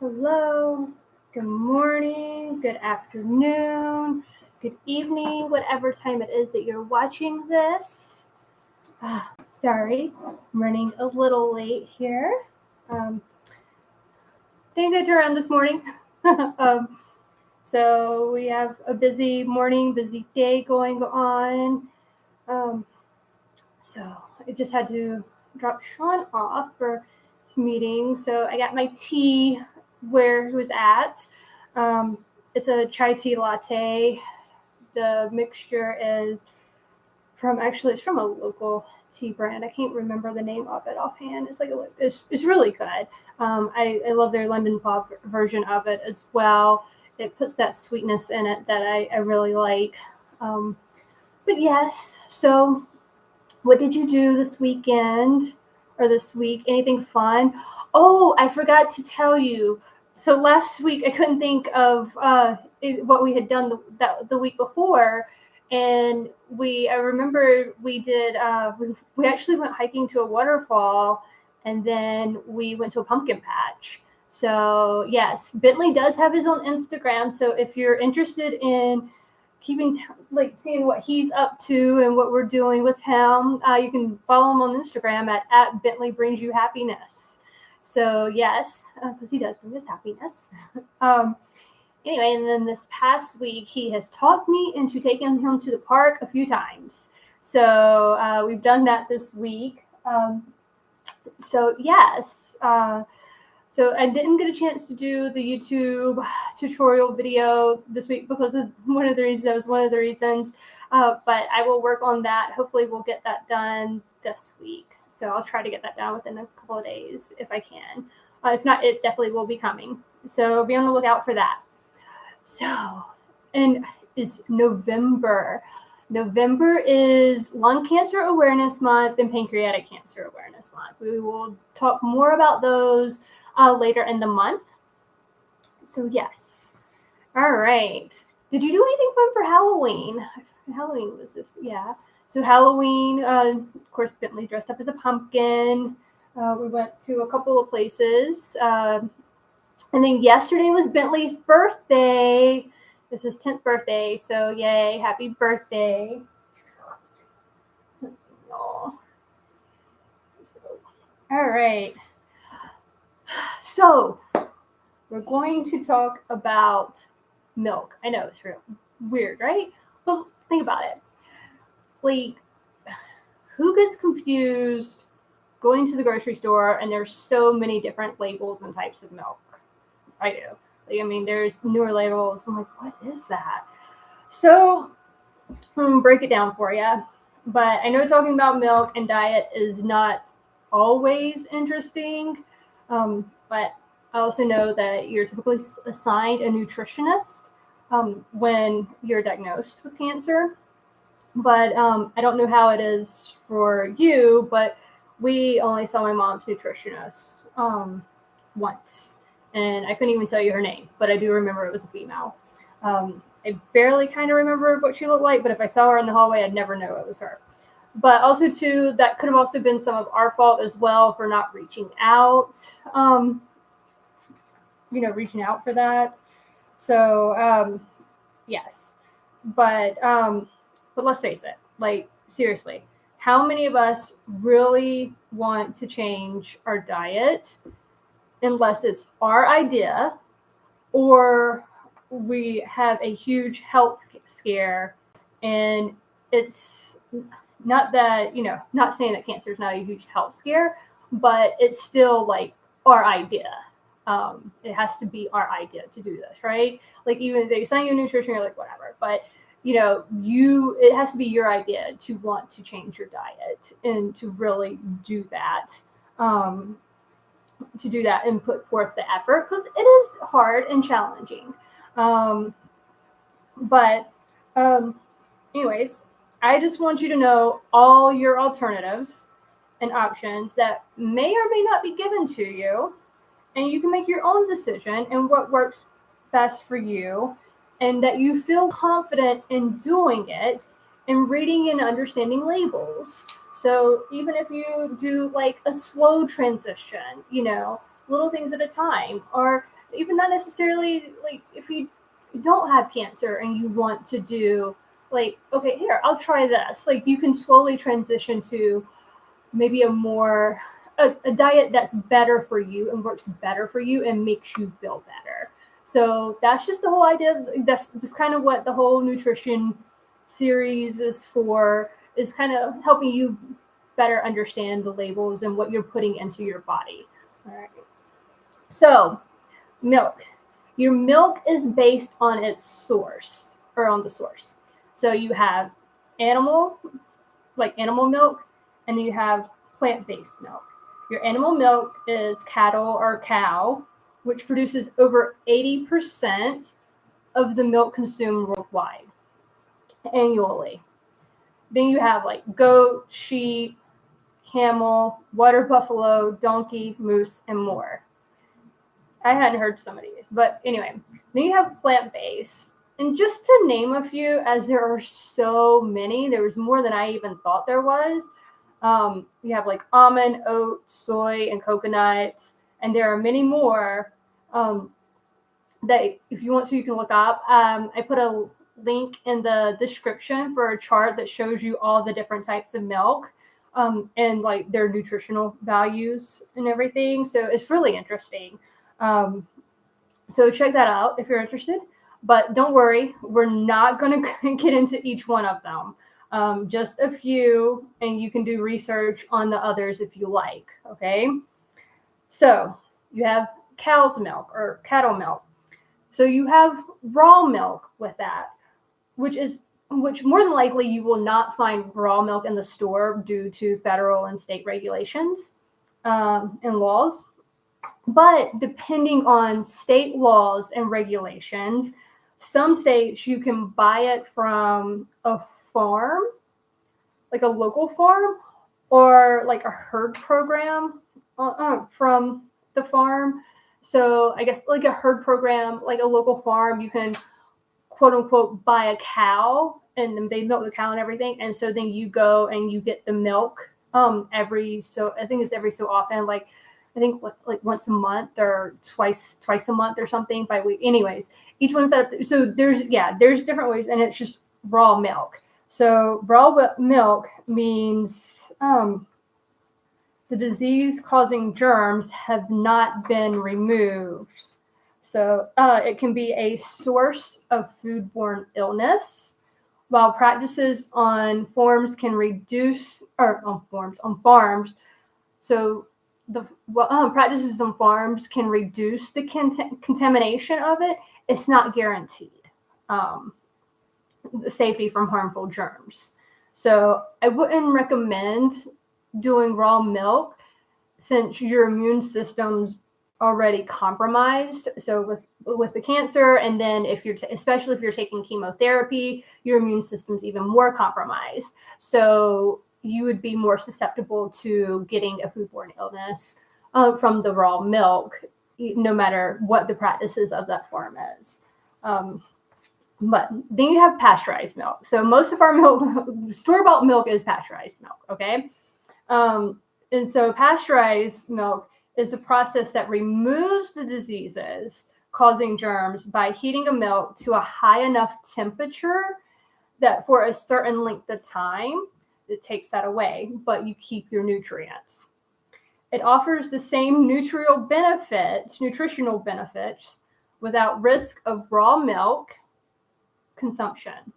Hello, good morning, good afternoon, good evening, whatever time it is that you're watching this. Sorry, I'm running a little late here. Um, Things I turned around this morning. um, so we have a busy morning, busy day going on. Um, so I just had to drop Sean off for this meeting. So I got my tea where he was at. Um, it's a chai tea latte. The mixture is it's from a local tea brand. I can't remember the name of it offhand. It's really good. I love their lemon pop version of it as well. It puts that sweetness in it that I really like. But yes, so what did you do this weekend or this week? Anything fun? Oh, I forgot to tell you. So last week I couldn't think of what we had done the week before, and I remember we did. We actually went hiking to a waterfall, and then we went to a pumpkin patch. So yes, Bentley does have his own Instagram. So if you're interested in seeing what he's up to and what we're doing with him, you can follow him on Instagram at Bentley Brings You Happiness. So yes, because he does bring us happiness. um, anyway, and then this past week he has talked me into taking him to the park a few times. So we've done that this week. So yes. So I didn't get a chance to do the YouTube tutorial video this week because of one of the reasons. That was one of the reasons. But I will work on that. Hopefully we'll get that done this week. So I'll try to get that done within a couple of days if I can. If not, it definitely will be coming. So be on the lookout for that. So, and it's November. November is Lung Cancer Awareness Month and Pancreatic Cancer Awareness Month. We will talk more about those later in the month. So yes. All right. Did you do anything fun for Halloween? Halloween was this, yeah. So Halloween, of course, Bentley dressed up as a pumpkin. We went to a couple of places. And then yesterday was Bentley's birthday. This is his 10th birthday. So yay, happy birthday. Oh. So, all right. So we're going to talk about milk. I know it's real weird, right? But think about it. Like, who gets confused going to the grocery store and there's so many different labels and types of milk? I do. Like, I mean, there's newer labels. I'm like, what is that? So I'm going to break it down for you. But I know talking about milk and diet is not always interesting. But I also know that you're typically assigned a nutritionist when you're diagnosed with cancer. But I don't know how it is for you, but we only saw my mom's nutritionist once. And I couldn't even tell you her name, but I do remember it was a female. I barely kind of remember what she looked like, but if I saw her in the hallway, I'd never know it was her. But also, too, that could have also been some of our fault as well for not reaching out, reaching out for that. So, yes. But let's face it, like, seriously, how many of us really want to change our diet unless it's our idea or we have a huge health scare and it's not that, not saying that cancer is not a huge health scare, but it's still like our idea. It has to be our idea to do this, right? Like, even if they assign you a nutrition, you're like, whatever. But, it has to be your idea to want to change your diet and to really do that. To do that and put forth the effort, because it is hard and challenging. But anyways, I just want you to know all your alternatives and options that may or may not be given to you, and you can make your own decision and what works best for you, and that you feel confident in doing it and reading and understanding labels. So even if you do like a slow transition, little things at a time, or even not necessarily like if you don't have cancer and you want to do like, okay, here, I'll try this. Like you can slowly transition to maybe a diet that's better for you and works better for you and makes you feel better. So that's just the whole idea. That's just kind of what the whole nutrition series is for, is kind of helping you better understand the labels and what you're putting into your body. All right. So milk. Your milk is based on its source, or on the source. So you have animal milk, and then you have plant-based milk. Your animal milk is cattle or cow, which produces over 80% of the milk consumed worldwide annually. Then you have like goat, sheep, camel, water buffalo, donkey, moose, and more. I hadn't heard some of these, but anyway. Then you have plant-based. And just to name a few, as there are so many, there was more than I even thought there was. You have like almond, oat, soy, and coconuts, and there are many more that if you want to, you can look up. I put a link in the description for a chart that shows you all the different types of milk and like their nutritional values and everything. So it's really interesting. So check that out if you're interested. But don't worry, we're not going to get into each one of them. Just a few, and you can do research on the others if you like, okay? So you have cow's milk or cattle milk. So you have raw milk with that, which more than likely you will not find raw milk in the store due to federal and state regulations and laws. But depending on state laws and regulations, some states you can buy it from a farm, like a local farm, or like a herd program from the farm. So I guess like a herd program, like a local farm, you can quote unquote buy a cow and then they milk the cow and everything. And so then you go and you get the milk I think it's every so often, like I think like once a month or twice a month or something by week. Anyways, each one's set up. So there's different ways, and it's just raw milk. So raw milk means the disease-causing germs have not been removed. So it can be a source of foodborne illness, while practices on farms can reduce, or on farms. So the practices on farms can reduce the contamination of it. It's not guaranteed the safety from harmful germs. So I wouldn't recommend doing raw milk since your immune system's already compromised. So with the cancer, and then if you're especially if you're taking chemotherapy, your immune system's even more compromised. So you would be more susceptible to getting a foodborne illness from the raw milk, no matter what the practices of that farm is. But then you have pasteurized milk. So most of our milk, store-bought milk, is pasteurized milk, okay? And so pasteurized milk is a process that removes the diseases causing germs by heating a milk to a high enough temperature that for a certain length of time, it takes that away, but you keep your nutrients. It offers the same nutritional benefits without risk of raw milk consumption.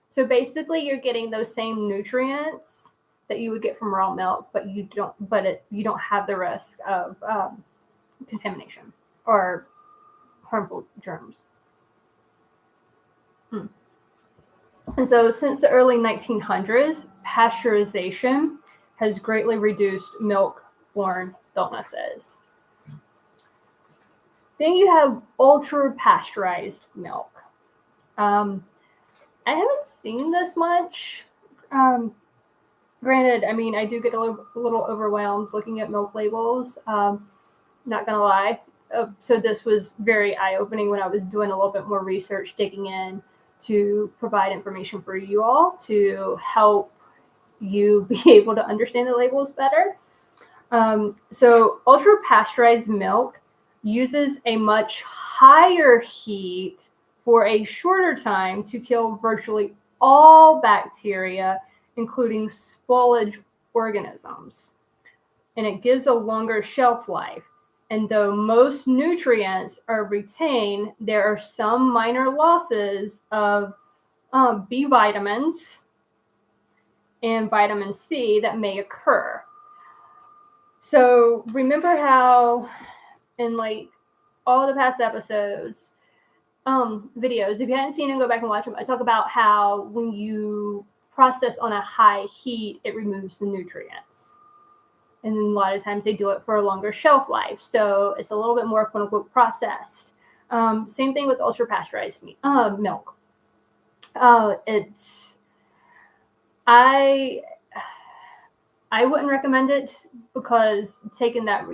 So basically you're getting those same nutrients that you would get from raw milk, but you don't have the risk of contamination or harmful germs. And so since the early 1900s, pasteurization has greatly reduced milk-borne illnesses. Then you have ultra-pasteurized milk. I haven't seen this much. Granted, I mean, I do get a little overwhelmed looking at milk labels. Not gonna lie. So this was very eye-opening when I was doing a little bit more research, digging in to provide information for you all to help you be able to understand the labels better. So ultra-pasteurized milk uses a much higher heat for a shorter time to kill virtually all bacteria, including spoilage organisms. And it gives a longer shelf life. And though most nutrients are retained, there are some minor losses of B vitamins and vitamin C that may occur. So remember how in like all the past episodes, videos, if you haven't seen them, go back and watch them. I talk about how when you process on a high heat, it removes the nutrients. And a lot of times they do it for a longer shelf life. So it's a little bit more quote unquote processed. Same thing with ultra pasteurized milk. I wouldn't recommend it because taking that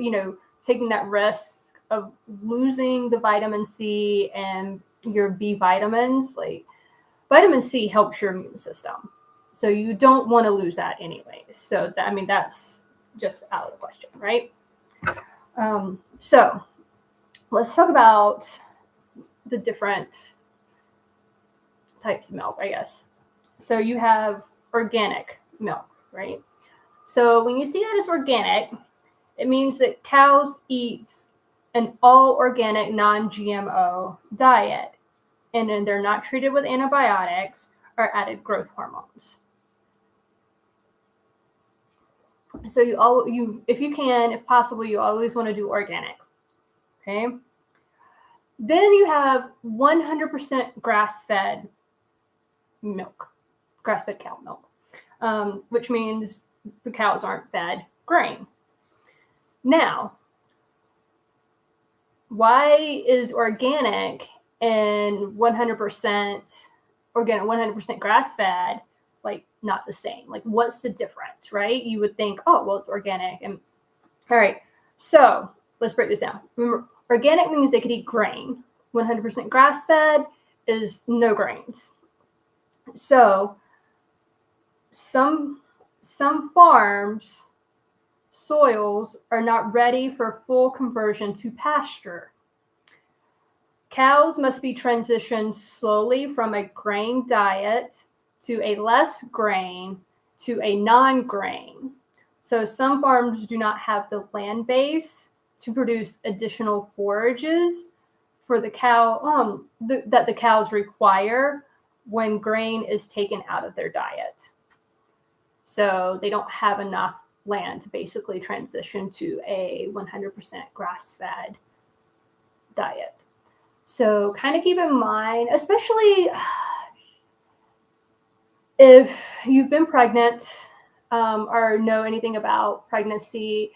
risk of losing the vitamin C and your B vitamins, like vitamin C helps your immune system. So you don't want to lose that anyways. So that's just out of the question, right? So let's talk about the different types of milk, I guess. So you have organic milk, right? So when you see that it's organic, it means that cows eat an all organic, non-GMO diet, and then they're not treated with antibiotics or added growth hormones. So if possible, you always want to do organic. Okay. Then you have 100% grass-fed milk, grass-fed cow milk, which means the cows aren't fed grain. Now, why is organic and 100% organic, 100% grass-fed, like not the same? Like, what's the difference, right? You would think, oh, well, it's organic. And all right, so let's break this down. Remember, organic means they could eat grain. 100% grass-fed is no grains. So some farms' soils are not ready for full conversion to pasture. Cows must be transitioned slowly from a grain diet to a less grain to a non-grain. So some farms do not have the land base to produce additional forages for the cow that the cows require when grain is taken out of their diet. So they don't have enough land to basically transition to a 100% grass-fed diet. So kind of keep in mind, especially if you've been pregnant or know anything about pregnancy,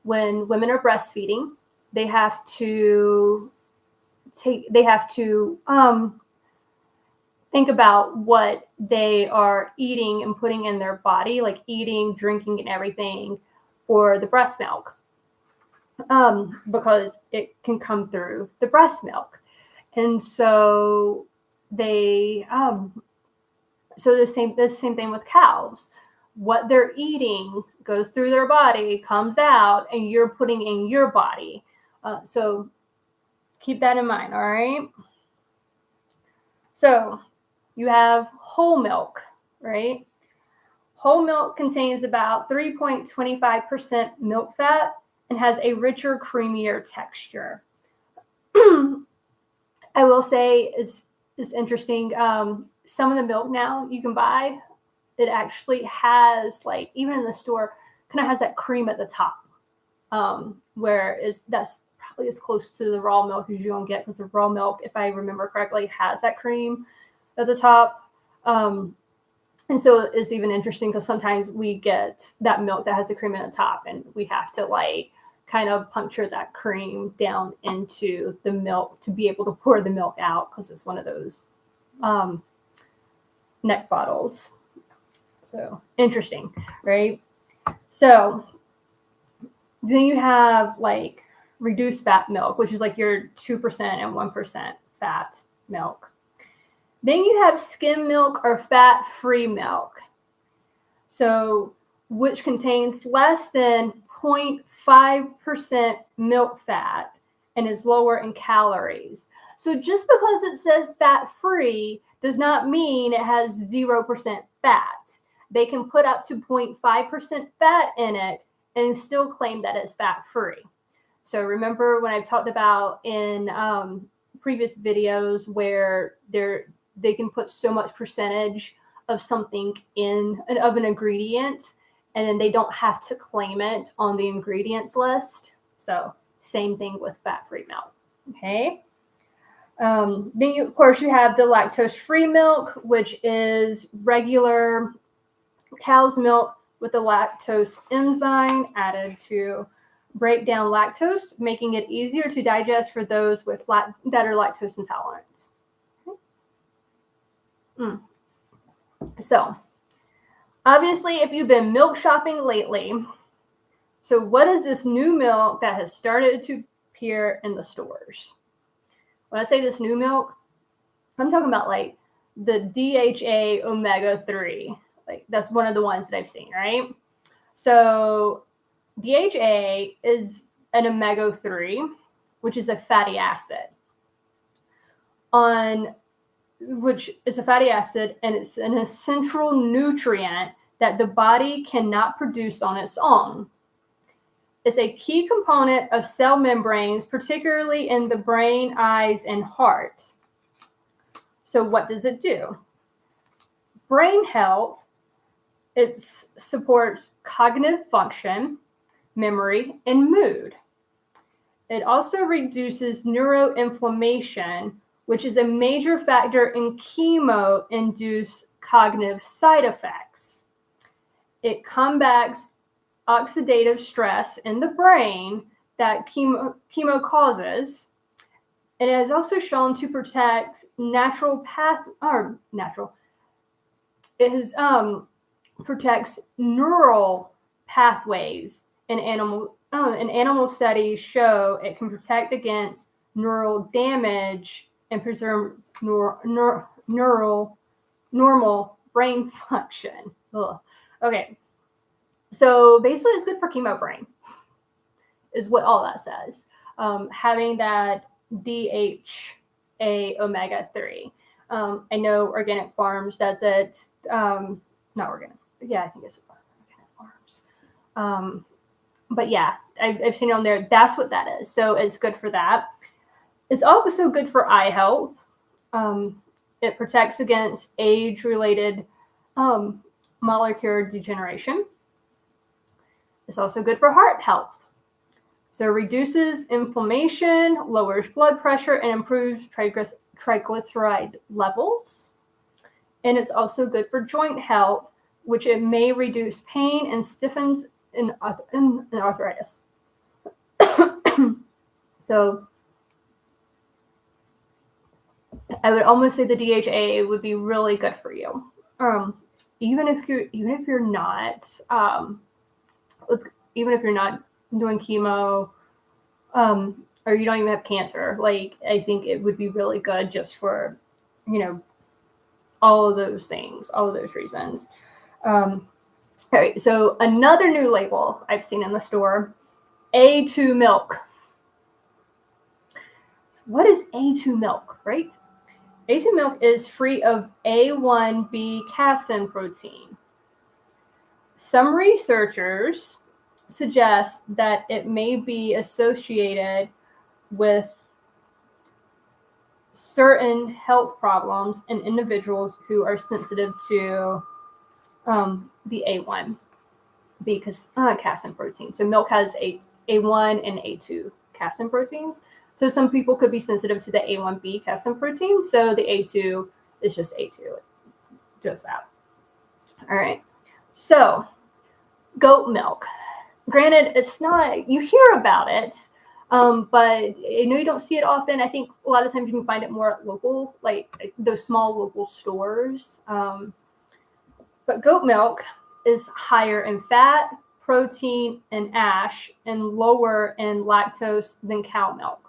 when women are breastfeeding, they have to think about what they are eating and putting in their body, like eating, drinking, and everything for the breast milk, because it can come through the breast milk. And so the same thing with cows. What they're eating goes through their body, comes out, and you're putting in your body. So keep that in mind, all right? So you have whole milk, right? Whole milk contains about 3.25% milk fat and has a richer, creamier texture. I will say is interesting. Some of the milk now you can buy, it actually has, like, even in the store, kind of has that cream at the top, that's probably as close to the raw milk as you're gonna get, because the raw milk, if I remember correctly, has that cream at the top. And so it's even interesting because sometimes we get that milk that has the cream at the top, and we have to like kind of puncture that cream down into the milk to be able to pour the milk out, because it's one of those neck bottles. So interesting, right? So then you have like reduced fat milk, which is like your 2% and 1% fat milk. Then you have skim milk or fat-free milk, so which contains less than 0.5% milk fat and is lower in calories. So just because it says fat-free does not mean it has 0% fat. They can put up to 0.5% fat in it and still claim that it's fat-free. So remember when I've talked about in previous videos where they can put so much percentage of something of an ingredient, and then they don't have to claim it on the ingredients list. So same thing with fat-free milk. Okay. Then of course you have the lactose-free milk, which is regular cow's milk with the lactose enzyme added to break down lactose, making it easier to digest for those with that are lactose intolerant. So, obviously, if you've been milk shopping lately, so what is this new milk that has started to appear in the stores? When I say this new milk, I'm talking about like the DHA omega-3. Like that's one of the ones that I've seen, right? So DHA is an omega-3, which is a fatty acid. Which is a fatty acid, and it's an essential nutrient that the body cannot produce on its own. It's a key component of cell membranes, particularly in the brain, eyes, and heart. So what does it do? Brain health, it supports cognitive function, memory, and mood. It also reduces neuroinflammation, which is a major factor in chemo-induced cognitive side effects. It combats oxidative stress in the brain that chemo causes. It has also shown to protect protects neural pathways in animal studies show it can protect against neural damage and preserve normal brain function. Ugh. Okay, so basically it's good for chemo brain, is what all that says. Having that DHA omega-3. I know Organic Farms does it. Not organic. Yeah, I think it's Organic Farms. But yeah, I've seen it on there. That's what that is. So it's good for that. It's also good for eye health. It protects against age-related molecular degeneration. It's also good for heart health. So it reduces inflammation, lowers blood pressure, and improves triglyceride levels. And it's also good for joint health, which it may reduce pain and stiffens in arthritis. So I would almost say the DHA would be really good for you, even if you're not doing chemo, or you don't even have cancer. Like I think it would be really good just for, all of those things, all of those reasons. All right, so another new label I've seen in the store, A2 milk. So what is A2 milk, right? A2 milk is free of A1B casein protein. Some researchers suggest that it may be associated with certain health problems in individuals who are sensitive to the A1B casein protein. So milk has A1 and A2 casein proteins. So some people could be sensitive to the A1B casein protein. So the A2 is just A2. It does that. All right. So goat milk. Granted, it's not, you hear about it, but I know you don't see it often. I think a lot of times you can find it more at local, like those small local stores. But goat milk is higher in fat, protein, and ash, and lower in lactose than cow milk.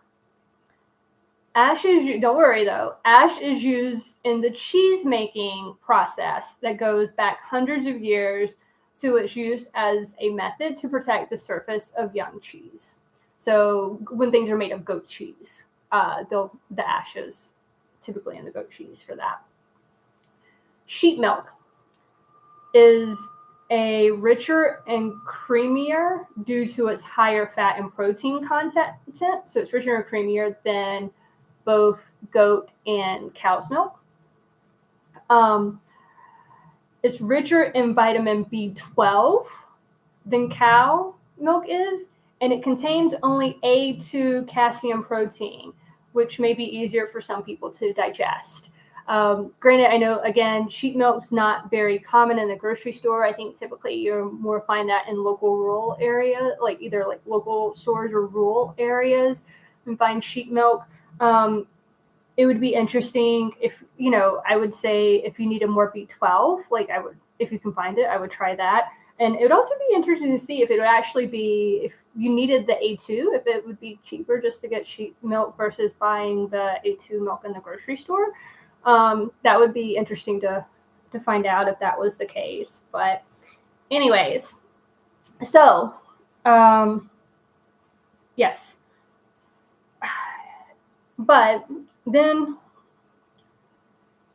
Ash is, don't worry though, ash is used in the cheese making process that goes back hundreds of years. So it's used as a method to protect the surface of young cheese. So when things are made of goat cheese, the ashes typically in the goat cheese for that. Sheep milk is a richer and creamier due to its higher fat and protein content. So it's richer and creamier than both goat and cow's milk. It's richer in vitamin B12 than cow milk is, and it contains only A2 calcium protein, which may be easier for some people to digest. Granted, I know, again, sheep milk's not very common in the grocery store. I think typically you more find that in local rural area, like either like local stores or rural areas, and find sheep milk. It would be interesting if, I would say if you need a more B12, if you can find it, I would try that. And it would also be interesting to see if it would actually be, if you needed the A2, if it would be cheaper just to get sheep milk versus buying the A2 milk in the grocery store. That would be interesting to find out if that was the case. But anyways, so, yes. But then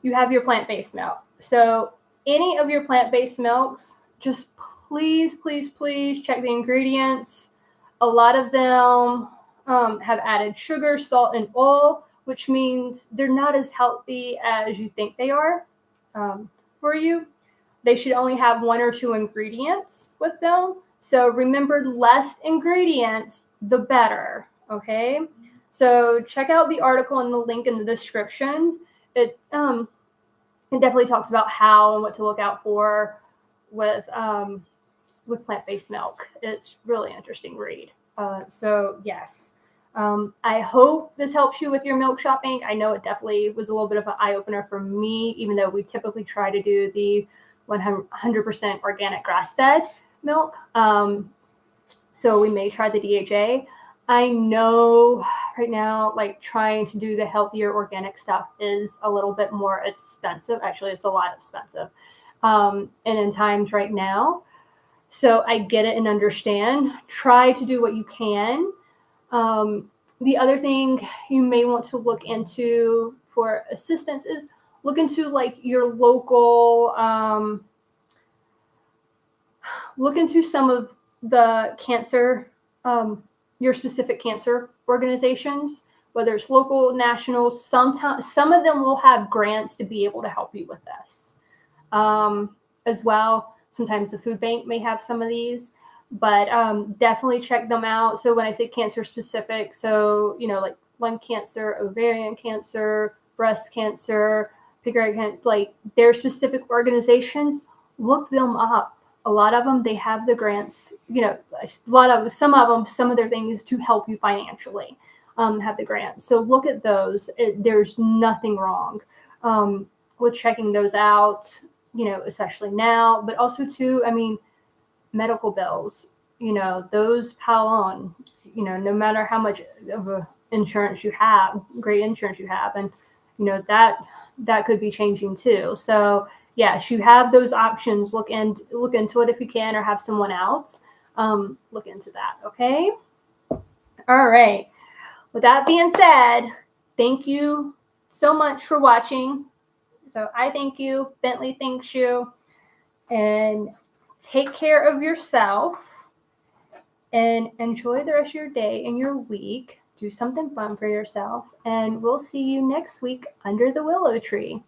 you have your plant-based milk. So any of your plant-based milks, just please check the ingredients. A lot of them have added sugar, salt, and oil, which means they're not as healthy as you think they are for you. They should only have 1 or 2 ingredients with them. So remember, less ingredients, the better, okay? So check out the article and the link in the description. It definitely talks about how and what to look out for with plant-based milk. It's really interesting read. So yes, I hope this helps you with your milk shopping. I know it definitely was a little bit of an eye-opener for me, even though we typically try to do the 100% organic grass-fed milk. So we may try the DHA. I know right now, like trying to do the healthier organic stuff is a little bit more expensive. Actually, it's a lot expensive. And in times right now. So I get it and understand. Try to do what you can. The other thing you may want to look into for assistance is look into like your local, look into some of the cancer, your specific cancer organizations, whether it's local, national. Sometimes some of them will have grants to be able to help you with this as well. Sometimes the food bank may have some of these, but definitely check them out. So when I say cancer specific, so like lung cancer, ovarian cancer, breast cancer, pancreatic cancer, like their specific organizations, look them up. A lot of them, they have the grants, some of their things to help you financially have the grants. So look at those. There's nothing wrong with checking those out, especially now, but also too, medical bills, those pile on, no matter how much of a insurance you have, great insurance you have. And, that could be changing too. So yes, you have those options. Look into it if you can, or have someone else look into that. Okay. All right. With that being said, thank you so much for watching. So I thank you. Bentley thanks you. And take care of yourself and enjoy the rest of your day and your week. Do something fun for yourself. And we'll see you next week under the willow tree.